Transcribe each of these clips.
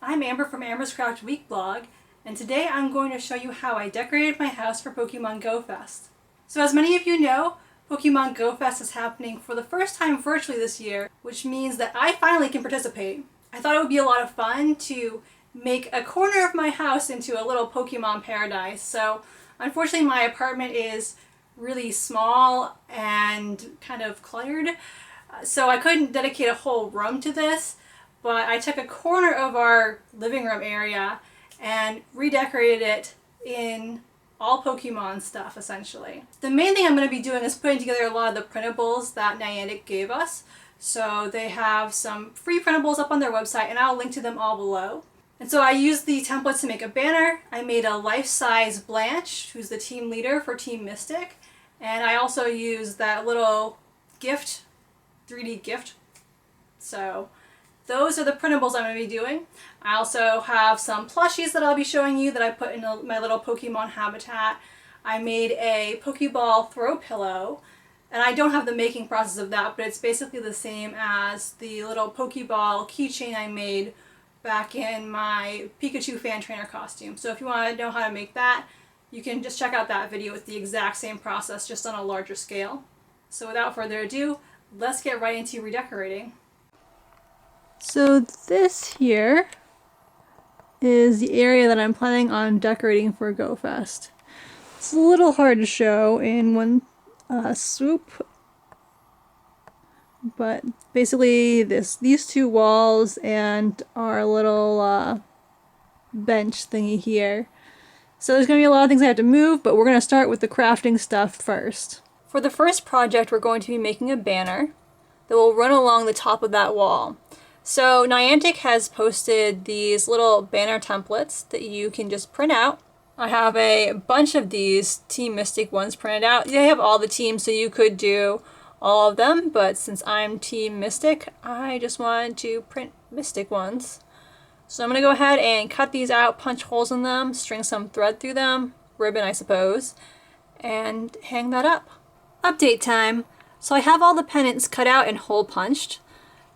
I'm Amber from Amber's Craft Week blog, and today I'm going to show you how I decorated my house for Pokemon Go Fest. So as many of you know, Pokemon Go Fest is happening for the first time virtually this year, which means that I finally can participate. I thought it would be a lot of fun to make a corner of my house into a little Pokemon paradise. So unfortunately my apartment is really small and kind of cluttered, so I couldn't dedicate a whole room to this. But I took a corner of our living room area and redecorated it in all Pokemon stuff, essentially. The main thing I'm going to be doing is putting together a lot of the printables that Niantic gave us. So they have some free printables up on their website, and I'll link to them all below. And so I used the templates to make a banner. I made a life-size Blanche, who's the team leader for Team Mystic. And I also used that little gift, 3D gift. So those are the printables I'm going to be doing. I also have some plushies that I'll be showing you that I put in my little Pokemon habitat. I made a Pokeball throw pillow, and I don't have the making process of that, but it's basically the same as the little Pokeball keychain I made back in my Pikachu fan trainer costume. So if you want to know how to make that, you can just check out that video with the exact same process, just on a larger scale. So without further ado, let's get right into redecorating. So this here is the area that I'm planning on decorating for Go Fest. It's a little hard to show in one swoop, but basically these two walls and our little bench thingy here. So there's going to be a lot of things I have to move, but we're going to start with the crafting stuff first. For the first project, we're going to be making a banner that will run along the top of that wall. So Niantic has posted these little banner templates that you can just print out. I have a bunch of these Team Mystic ones printed out. They have all the teams, so you could do all of them, but since I'm Team Mystic, I just wanted to print Mystic ones. So I'm going to go ahead and cut these out, punch holes in them, string some thread through them, ribbon I suppose, and hang that up. Update time. So I have all the pennants cut out and hole punched,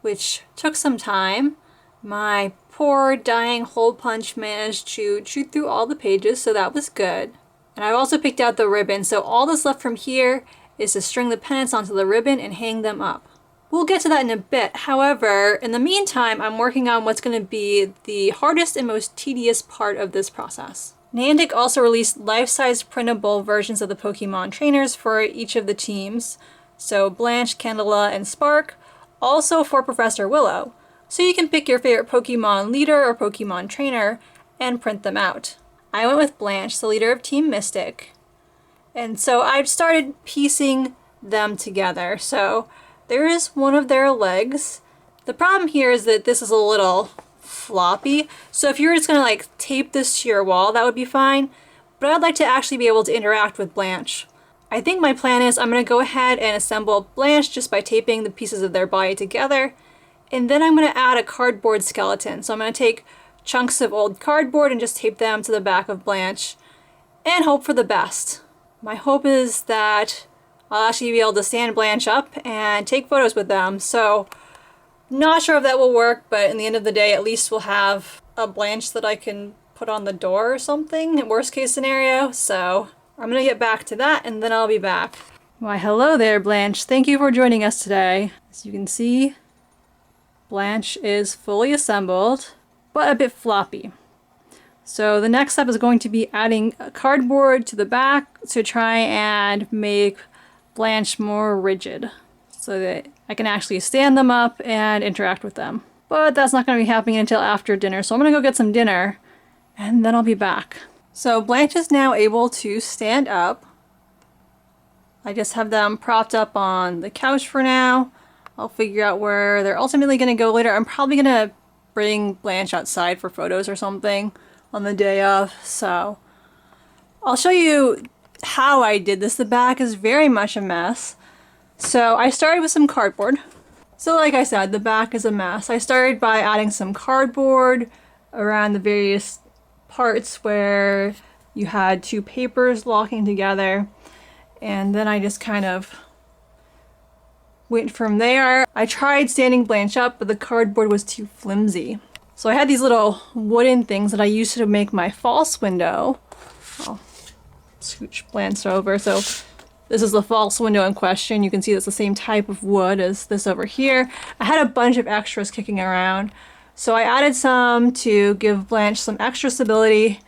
which took some time. My poor dying hole punch managed to chew through all the pages, so that was good. And I also picked out the ribbon, so all that's left from here is to string the pennants onto the ribbon and hang them up. We'll get to that in a bit. However, in the meantime, I'm working on what's going to be the hardest and most tedious part of this process. Niantic also released life-size printable versions of the Pokemon trainers for each of the teams. So Blanche, Candela, and Spark. Also for Professor Willow, so you can pick your favorite Pokemon leader or Pokemon trainer and print them out. I went with Blanche, the leader of Team Mystic, and so I've started piecing them together. So there is one of their legs. The problem here is that this is a little floppy, so if you were just going to like tape this to your wall, that would be fine, but I'd like to actually be able to interact with Blanche. I think my plan is I'm going to go ahead and assemble Blanche just by taping the pieces of their body together, and then I'm going to add a cardboard skeleton. So I'm going to take chunks of old cardboard and just tape them to the back of Blanche and hope for the best. My hope is that I'll actually be able to stand Blanche up and take photos with them. So not sure if that will work, but in the end of the day, at least we'll have a Blanche that I can put on the door or something, in worst case scenario. So I'm going to get back to that, and then I'll be back. Why, hello there, Blanche. Thank you for joining us today. As you can see, Blanche is fully assembled, but a bit floppy. So the next step is going to be adding cardboard to the back to try and make Blanche more rigid, so that I can actually stand them up and interact with them. But that's not going to be happening until after dinner, so I'm going to go get some dinner, and then I'll be back. So Blanche is now able to stand up. I just have them propped up on the couch for now. I'll figure out where they're ultimately going to go later. I'm probably going to bring Blanche outside for photos or something on the day of. So I'll show you how I did this. The back is very much a mess. So I started with some cardboard. So like I said, the back is a mess. I started by adding some cardboard around the various parts where you had two papers locking together, and then I just kind of went from there. I tried standing Blanche up, but the cardboard was too flimsy. So I had these little wooden things that I used to make my false window. I'll scooch plants over. So this is the false window in question. You can see it's the same type of wood as this over here. I had a bunch of extras kicking around. So I added some to give Blanche some extra stability.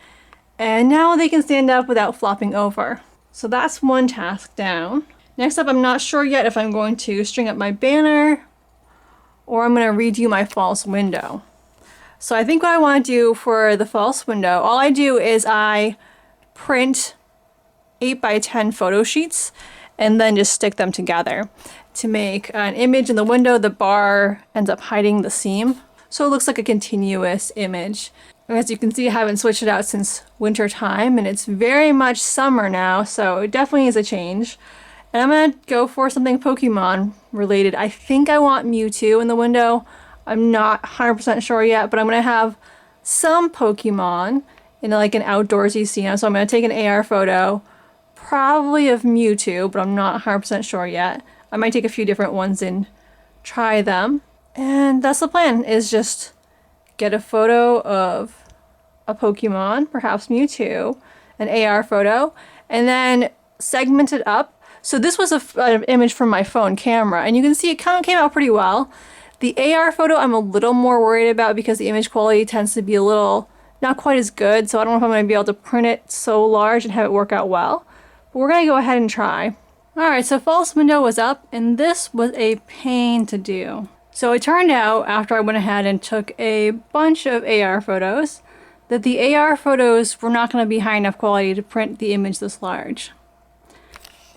And now they can stand up without flopping over. So that's one task down. Next up, I'm not sure yet if I'm going to string up my banner or I'm going to redo my false window. So I think what I want to do for the false window, all I do is I print 8x10 photo sheets and then just stick them together to make an image in the window. The bar ends up hiding the seam, so it looks like a continuous image. As you can see, I haven't switched it out since winter time, and it's very much summer now, so it definitely is a change. And I'm gonna go for something Pokemon related. I think I want Mewtwo in the window. I'm not 100% sure yet, but I'm gonna have some Pokemon in like an outdoorsy scene. So I'm gonna take an AR photo, probably of Mewtwo, but I'm not 100% sure yet. I might take a few different ones and try them. And that's the plan, is just get a photo of a Pokemon, perhaps Mewtwo, an AR photo, and then segment it up. So this was an image from my phone camera, and you can see it kind of came out pretty well. The AR photo I'm a little more worried about because the image quality tends to be a little not quite as good, so I don't know if I'm going to be able to print it so large and have it work out well. But we're going to go ahead and try. Alright, so false window was up, and this was a pain to do. So it turned out, after I went ahead and took a bunch of AR photos, that the AR photos were not going to be high enough quality to print the image this large.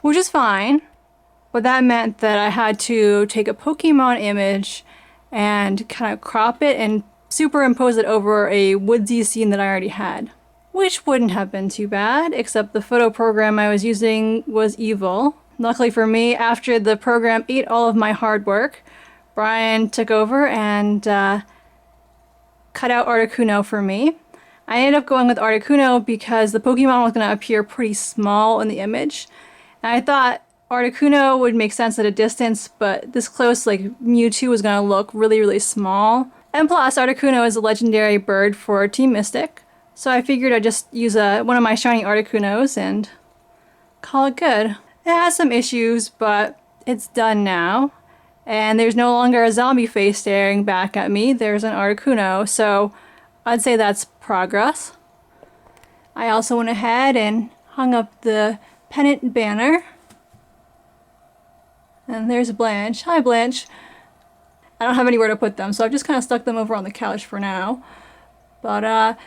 Which is fine, but that meant that I had to take a Pokemon image and kind of crop it and superimpose it over a woodsy scene that I already had. Which wouldn't have been too bad, except the photo program I was using was evil. Luckily for me, after the program ate all of my hard work, Brian took over and cut out Articuno for me. I ended up going with Articuno because the Pokemon was going to appear pretty small in the image. And I thought Articuno would make sense at a distance, but this close, like, Mewtwo was going to look really, really small. And plus, Articuno is a legendary bird for Team Mystic, so I figured I'd just use one of my shiny Articunos and call it good. It has some issues, but it's done now. And there's no longer a zombie face staring back at me. There's an Articuno, so I'd say that's progress. I also went ahead and hung up the pennant banner. And there's Blanche. Hi, Blanche. I don't have anywhere to put them, so I've just kind of stuck them over on the couch for now. But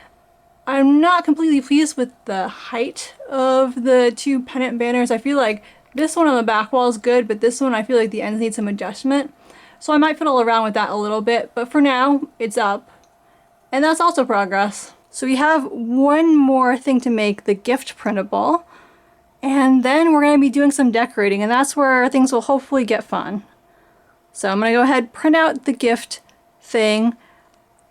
I'm not completely pleased with the height of the two pennant banners. I feel like this one on the back wall is good, but this one I feel like the ends need some adjustment. So I might fiddle around with that a little bit, but for now, it's up. And that's also progress. So we have one more thing to make, the gift printable. And then we're going to be doing some decorating, and that's where things will hopefully get fun. So I'm going to go ahead, print out the gift thing,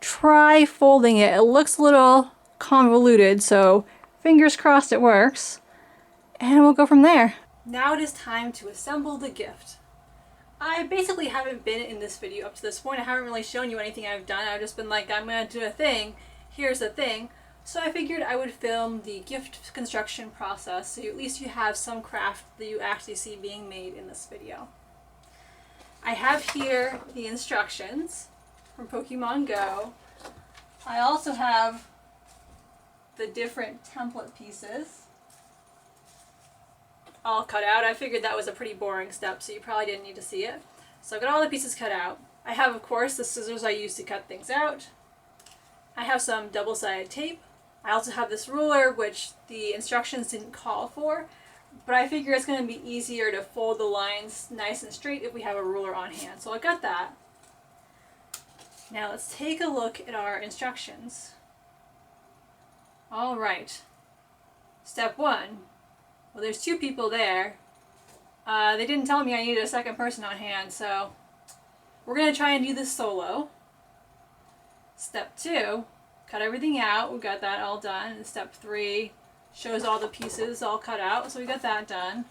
try folding it. It looks a little convoluted, so fingers crossed it works. And we'll go from there. Now it is time to assemble the gift. I basically haven't been in this video up to this point. I haven't really shown you anything I've done. I've just been like, I'm going to do a thing. Here's the thing. So I figured I would film the gift construction process, so at least you have some craft that you actually see being made in this video. I have here the instructions from Pokemon Go. I also have the different template pieces all cut out. I figured that was a pretty boring step, so you probably didn't need to see it. So I've got all the pieces cut out. I have, of course, the scissors I use to cut things out. I have some double-sided tape. I also have this ruler, which the instructions didn't call for, but I figure it's going to be easier to fold the lines nice and straight if we have a ruler on hand. So I got that. Now let's take a look at our instructions. All right. Step 1. Well, there's 2 people there. They didn't tell me I needed a second person on hand, so we're going to try and do this solo. Step 2. Cut everything out. We got that all done. And step 3 shows all the pieces all cut out, so we got that done.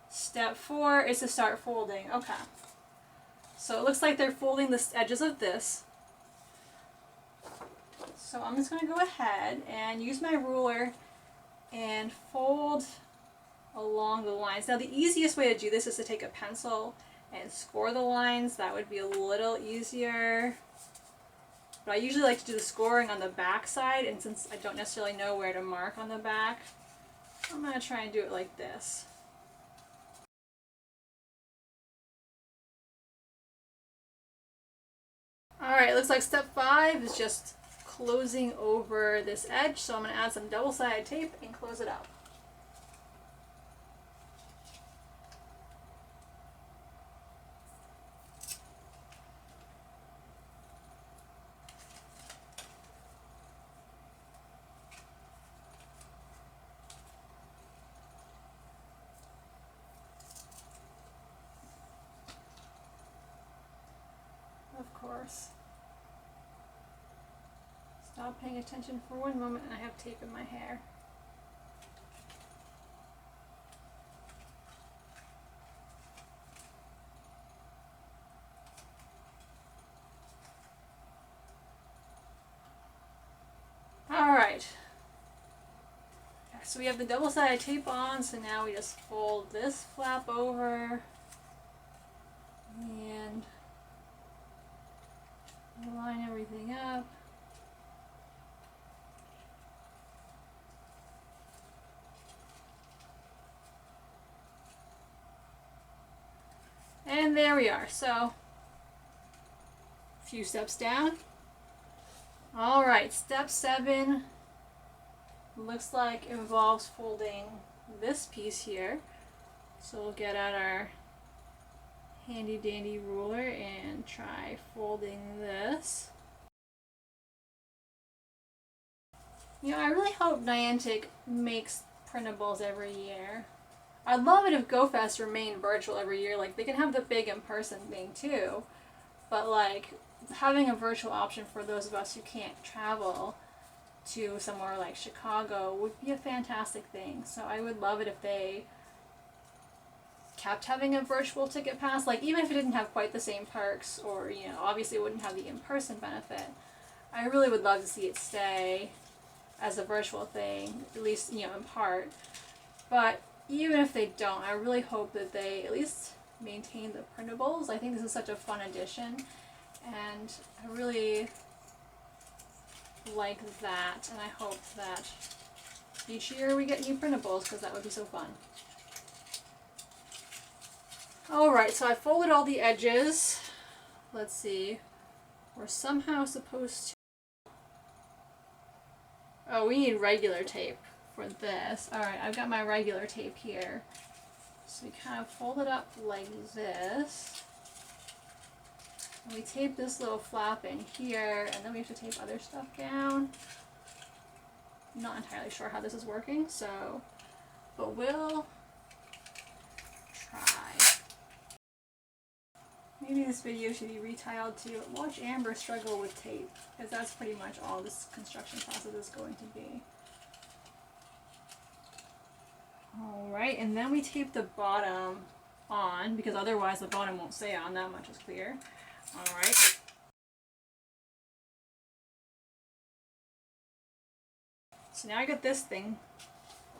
Step 4 is to start folding. Okay. So it looks like they're folding the edges of this. So I'm just going to go ahead and use my ruler and fold along the lines. Now the easiest way to do this is to take a pencil and score the lines. That would be a little easier. But I usually like to do the scoring on the back side, and since I don't necessarily know where to mark on the back, I'm going to try and do it like this. Alright, looks like step 5 is just closing over this edge, so I'm going to add some double-sided tape and close it up. Of course. Stop paying attention for one moment and I have tape in my hair. Alright. So we have the double-sided tape on, so now we just fold this flap over and line everything up. And there we are. So, a few steps down. Alright, step 7 looks like it involves folding this piece here. So we'll get out our handy dandy ruler and try folding this. You know, I really hope Niantic makes printables every year. I'd love it if GoFest remained virtual every year. Like, they can have the big in-person thing too, but like having a virtual option for those of us who can't travel to somewhere like Chicago would be a fantastic thing. So I would love it if they kept having a virtual ticket pass, like even if it didn't have quite the same perks, or you know, obviously it wouldn't have the in-person benefit. I really would love to see it stay as a virtual thing, at least, you know, in part. But even if they don't, I really hope that they at least maintain the printables. I think this is such a fun addition, and I really like that, and I hope that each year we get new printables, because that would be so fun. Alright, so I folded all the edges. Let's see. We're somehow supposed to... Oh, we need regular tape for this. Alright, I've got my regular tape here. So we kind of fold it up like this. And we tape this little flap in here, and then we have to tape other stuff down. I'm not entirely sure how this is working, so... But we'll try. Maybe this video should be retiled to watch Amber struggle with tape, because that's pretty much all this construction process is going to be. Alright, and then we tape the bottom on, because otherwise the bottom won't stay on, that much is clear. Alright. So now I got this thing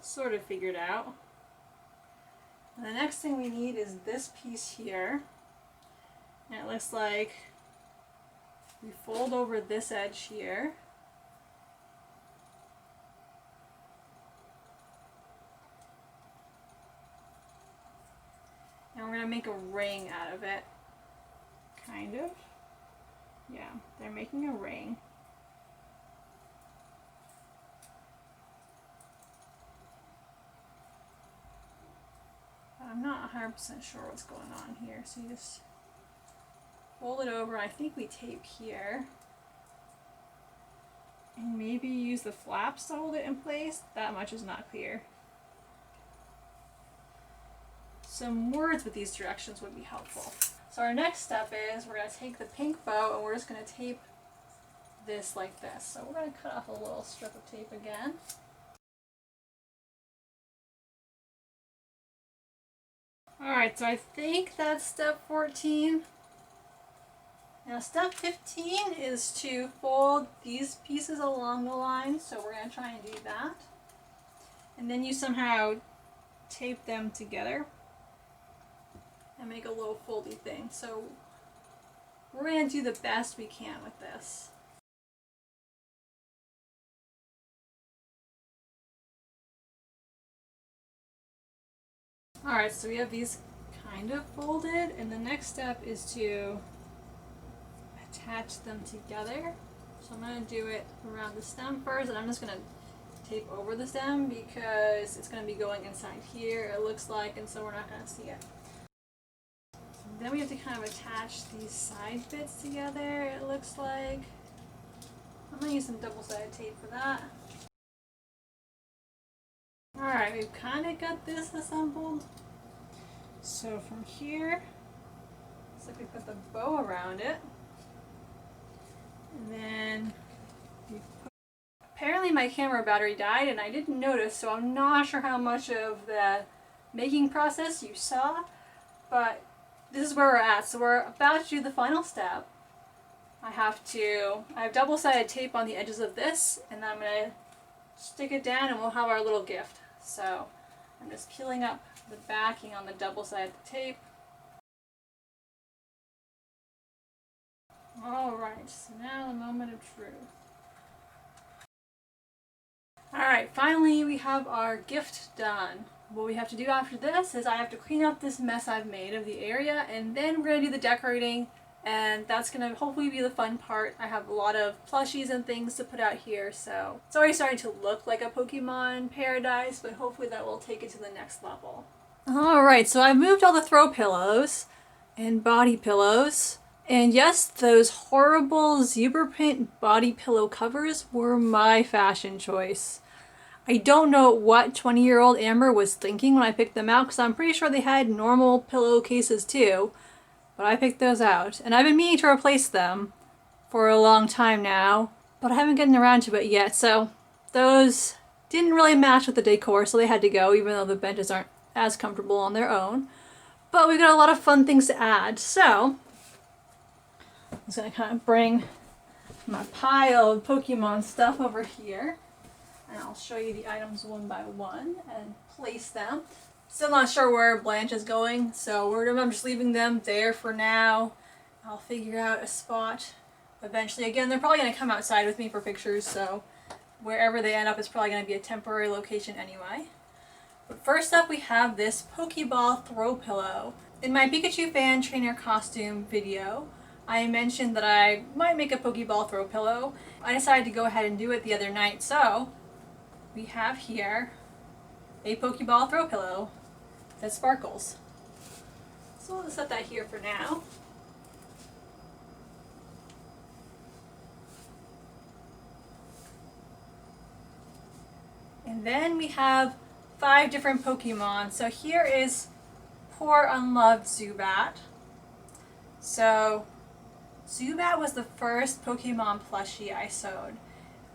sort of figured out. And the next thing we need is this piece here. And it looks like we fold over this edge here. And we're going to make a ring out of it. Kind of. Yeah, they're making a ring. I'm not 100% sure what's going on here, so you just fold it over. I think we tape here. And maybe use the flaps to hold it in place. That much is not clear. Some words with these directions would be helpful. So our next step is we're going to take the pink bow and we're just going to tape this like this. So we're going to cut off a little strip of tape again. Alright, so I think that's step 14. Now step 15 is to fold these pieces along the line, so we're going to try and do that. And then you somehow tape them together and make a little foldy thing. So we're going to do the best we can with this. Alright, so we have these kind of folded, and the next step is to attach them together. So I'm going to do it around the stem first, and I'm just going to tape over the stem because it's going to be going inside here, it looks like, and so we're not going to see it. Then we have to kind of attach these side bits together, it looks like. I'm going to use some double-sided tape for that. Alright, we've kind of got this assembled. So from here, looks like we put the bow around it. And then apparently my camera battery died and I didn't notice, so I'm not sure how much of the making process you saw, but this is where we're at. So we're about to do the final step. I have double-sided tape on the edges of this, and I'm going to stick it down and we'll have our little gift. So I'm just peeling up the backing on the double-sided tape. Alright, so now the moment of truth. Alright, finally we have our gift done. What we have to do after this is I have to clean up this mess I've made of the area, and then we're going to do the decorating, and that's going to hopefully be the fun part. I have a lot of plushies and things to put out here, so it's already starting to look like a Pokemon paradise, but hopefully that will take it to the next level. Alright, so I've moved all the throw pillows and body pillows. And yes, those horrible zebra print body pillow covers were my fashion choice. I don't know what 20-year-old Amber was thinking when I picked them out, because I'm pretty sure they had normal pillowcases too, but I picked those out. And I've been meaning to replace them for a long time now, but I haven't gotten around to it yet, so those didn't really match with the decor, so they had to go, even though the benches aren't as comfortable on their own. But we got a lot of fun things to add, so I'm just going to kind of bring my pile of Pokemon stuff over here, and I'll show you the items one by one and place them. Still not sure where Blanche is going, so I'm just leaving them there for now. I'll figure out a spot eventually. Again, they're probably going to come outside with me for pictures, so wherever they end up is probably going to be a temporary location anyway. But first up we have this Pokeball throw pillow. In my Pikachu fan trainer costume video, I mentioned that I might make a Pokeball throw pillow. I decided to go ahead and do it the other night, so we have here a Pokeball throw pillow that sparkles. So we'll set that here for now. And then we have 5 different Pokemon. So here is poor unloved Zubat. So Zubat was the first Pokemon plushie I sewed.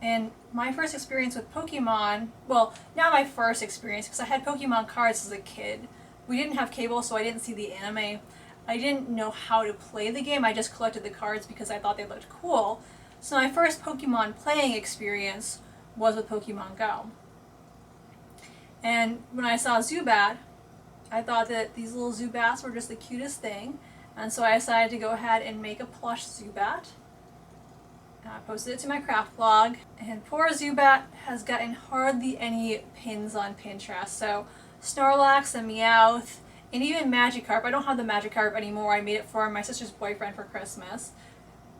And my first experience with Pokemon, well, not my first experience, because I had Pokemon cards as a kid. We didn't have cable, so I didn't see the anime. I didn't know how to play the game, I just collected the cards because I thought they looked cool. So my first Pokemon playing experience was with Pokemon Go. And when I saw Zubat, I thought that these little Zubats were just the cutest thing. And so I decided to go ahead and make a plush Zubat. I posted it to my craft blog, and poor Zubat has gotten hardly any pins on Pinterest. So Snorlax and Meowth, and even Magikarp. I don't have the Magikarp anymore. I made it for my sister's boyfriend for Christmas.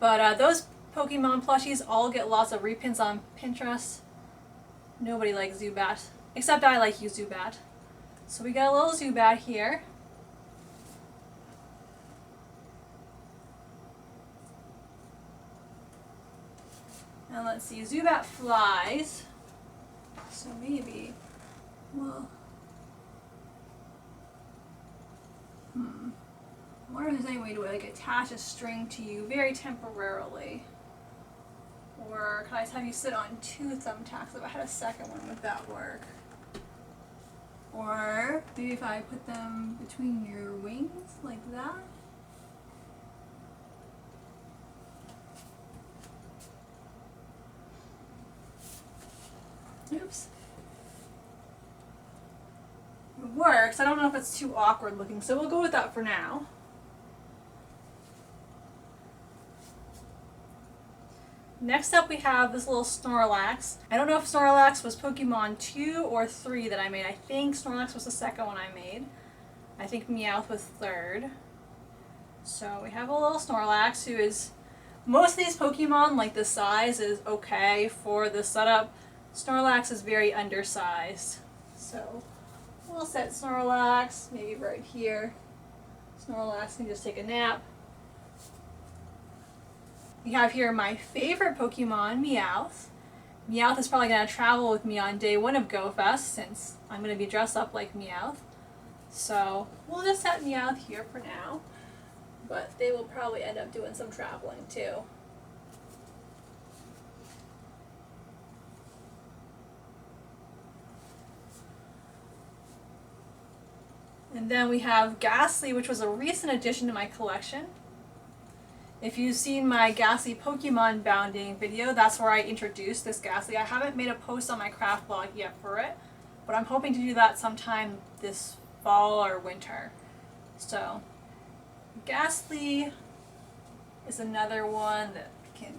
But those Pokemon plushies all get lots of repins on Pinterest. Nobody likes Zubat, except I like you, Zubat. So we got a little Zubat here. And let's see, Zubat flies, so maybe, well, I wonder if there's any way to like attach a string to you very temporarily. Or can I just have you sit on 2 thumbtacks? If I had a second one, would that work? Or maybe if I put them between your wings like that? Oops. It works. I don't know if it's too awkward looking, so we'll go with that for now. Next up we have this little Snorlax. I don't know if Snorlax was Pokemon 2 or 3 that I made. I think Snorlax was the second one I made. I think Meowth was third. So we have a little Snorlax who is, most of these Pokemon, like the size is okay for the setup. Snorlax is very undersized. So we'll set Snorlax maybe right here. Snorlax can just take a nap. We have here my favorite Pokemon, Meowth. Meowth is probably going to travel with me on day 1 of GoFest since I'm going to be dressed up like Meowth. So we'll just set Meowth here for now. But they will probably end up doing some traveling too. And then we have Ghastly, which was a recent addition to my collection. If you've seen my Ghastly Pokemon bounding video, that's where I introduced this Ghastly. I haven't made a post on my craft blog yet for it, but I'm hoping to do that sometime this fall or winter. So, Ghastly is another one that can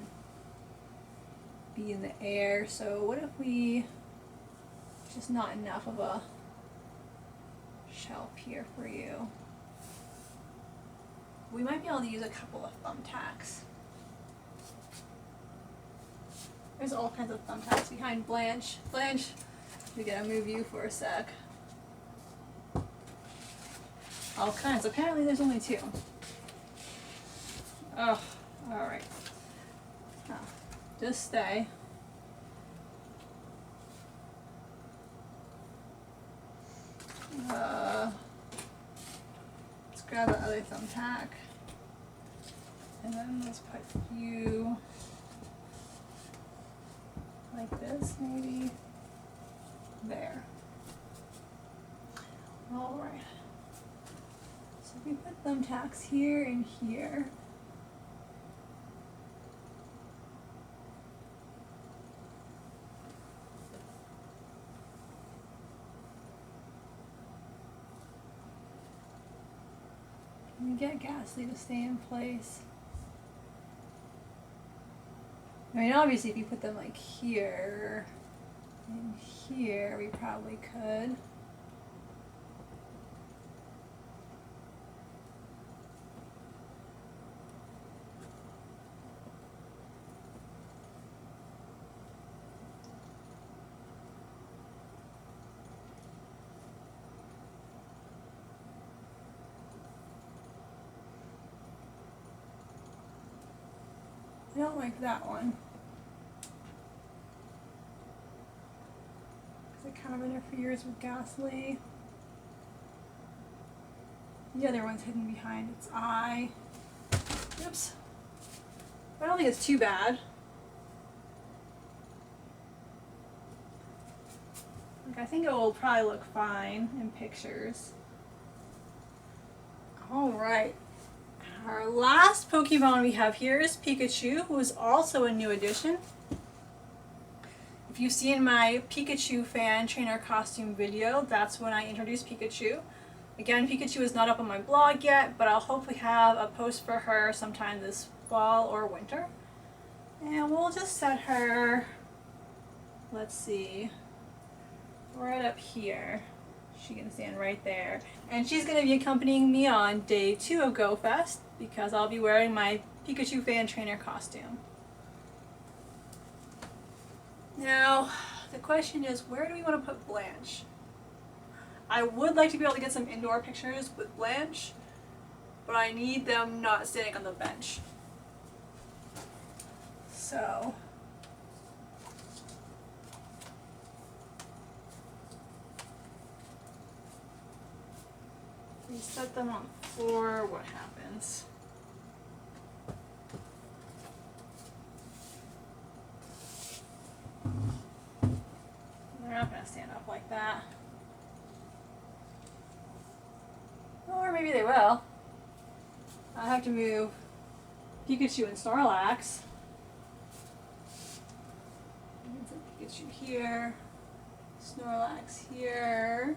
be in the air. So what if we, just not enough of a shelf here for you. We might be able to use a couple of thumbtacks. There's all kinds of thumbtacks behind Blanche. Blanche, we gotta move you for a sec. All kinds. Apparently there's only 2. Oh, alright. Oh, just stay. Let's grab the other thumbtack. And then let's put you like this, maybe. There. Alright. So we put thumbtacks here and here. Can we get Ghastly to stay in place? I mean, obviously if you put them like here and here, we probably could. I don't like that one. Because it kind of interferes with Ghastly. The other one's hidden behind its eye. Oops. I don't think it's too bad. Like, I think it will probably look fine in pictures. Alright. Our last Pokemon we have here is Pikachu, who is also a new addition. If you've seen my Pikachu fan trainer costume video, that's when I introduced Pikachu. Again, Pikachu is not up on my blog yet, but I'll hopefully have a post for her sometime this fall or winter. And we'll just set her, let's see, right up here. She can stand right there. And she's going to be accompanying me on day 2 of GoFest because I'll be wearing my Pikachu fan trainer costume. Now, the question is, where do we want to put Blanche? I would like to be able to get some indoor pictures with Blanche, but I need them not standing on the bench. So, we set them on the floor, what happens? They're not going to stand up like that. Or maybe they will. I have to move Pikachu and Snorlax. Pikachu here. Snorlax here.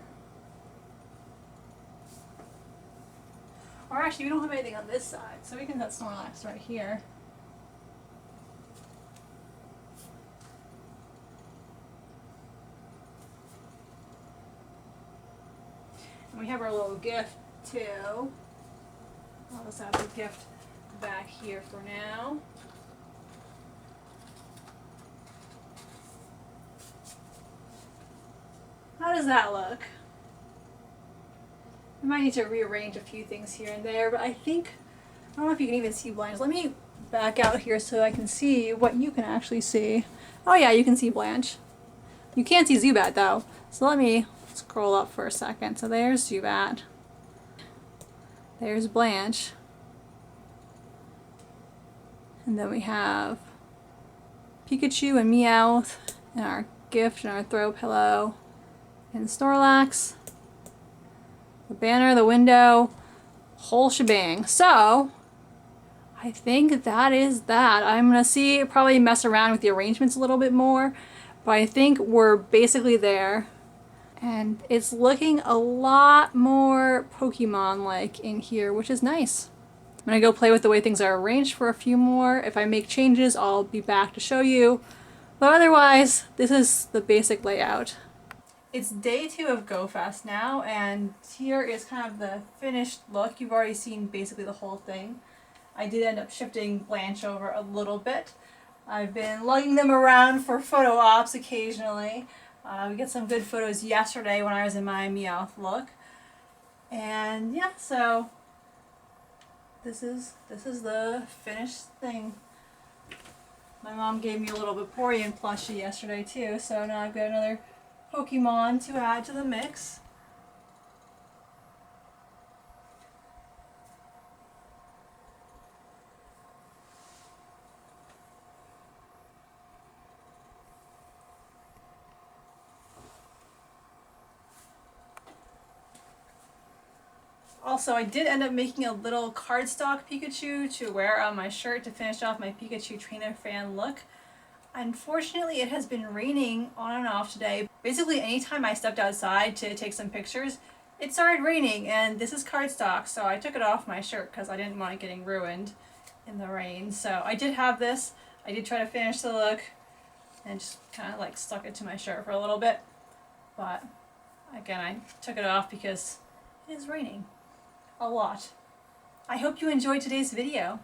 Or actually, we don't have anything on this side, so we can set Snorlax right here. And we have our little gift too. I'll just have the gift back here for now. How does that look? I might need to rearrange a few things here and there, but I think, I don't know if you can even see Blanche. Let me back out here so I can see what you can actually see. Oh yeah, you can see Blanche. You can't see Zubat though. So let me scroll up for a second. So there's Zubat. There's Blanche. And then we have Pikachu and Meowth and our gift and our throw pillow and Snorlax. The banner, the window, whole shebang. So, I think that is that. I'm going to probably mess around with the arrangements a little bit more, but I think we're basically there. And it's looking a lot more Pokemon-like in here, which is nice. I'm going to go play with the way things are arranged for a few more. If I make changes, I'll be back to show you. But otherwise, this is the basic layout. It's day 2 of GoFest now, and here is kind of the finished look. You've already seen basically the whole thing. I did end up shifting Blanche over a little bit. I've been lugging them around for photo ops occasionally. We got some good photos yesterday when I was in my Meowth look. And yeah, so this is the finished thing. My mom gave me a little Vaporeon plushie yesterday too, so now I've got another Pokemon to add to the mix. Also, I did end up making a little cardstock Pikachu to wear on my shirt to finish off my Pikachu Trainer fan look. Unfortunately, it has been raining on and off today. Basically, anytime I stepped outside to take some pictures, it started raining, and this is cardstock, so I took it off my shirt because I didn't want it getting ruined in the rain. So I did have this. I did try to finish the look and just kind of like stuck it to my shirt for a little bit. But again, I took it off because it is raining a lot. I hope you enjoyed today's video.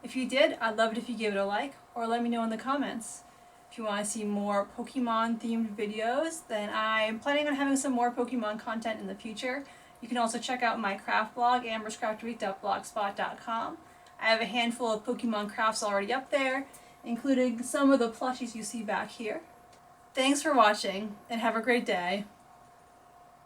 If you did, I'd love it if you give it a like or let me know in the comments. If you want to see more Pokemon themed videos, then I'm planning on having some more Pokemon content in the future. You can also check out my craft blog, amberscraftweek.blogspot.com. I have a handful of Pokemon crafts already up there, including some of the plushies you see back here. Thanks for watching, and have a great day.